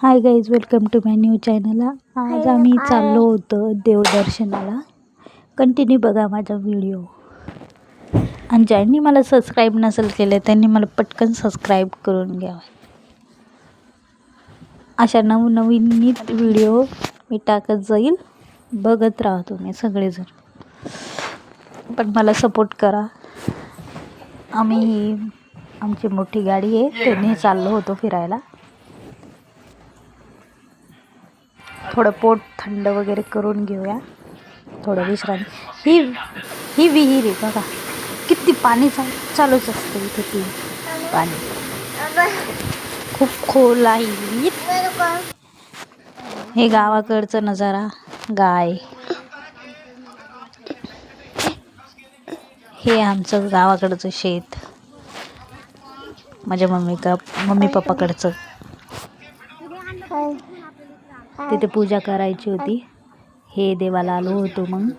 High guys, welcome to my new channel. आज आम्ही चाललो होतो देवदर्शनाला. कंटिन्यू बघा माझा व्हिडिओ. आणि ज्यांनी मला सबस्क्राईब नसेल केले त्यांनी मला पटकन सबस्क्राईब करून घ्यावा. अशा नवनवीन व्हिडिओ मी टाकत जाईल, बघत राहा तुम्ही सगळेजण. पण मला सपोर्ट करा. आमची मोठी गाडी आहे, त्याने चाललो होतो फिरायला. थोडं पोट थंड वगैरे करून घेऊया, थोडं विश्रांती. ही विहीर आहे बघा, किती पाणी चालूच असतं इथे. ती पाणी खूप खोल आहे विहीर. हे गावाकडचं नजारा. गाय, हे आमचं गावाकडचं शेत, माझ्या मम्मी पप्पाकडचं. तिथे पूजा करायची होती. हे देवाला आलो होतो. मग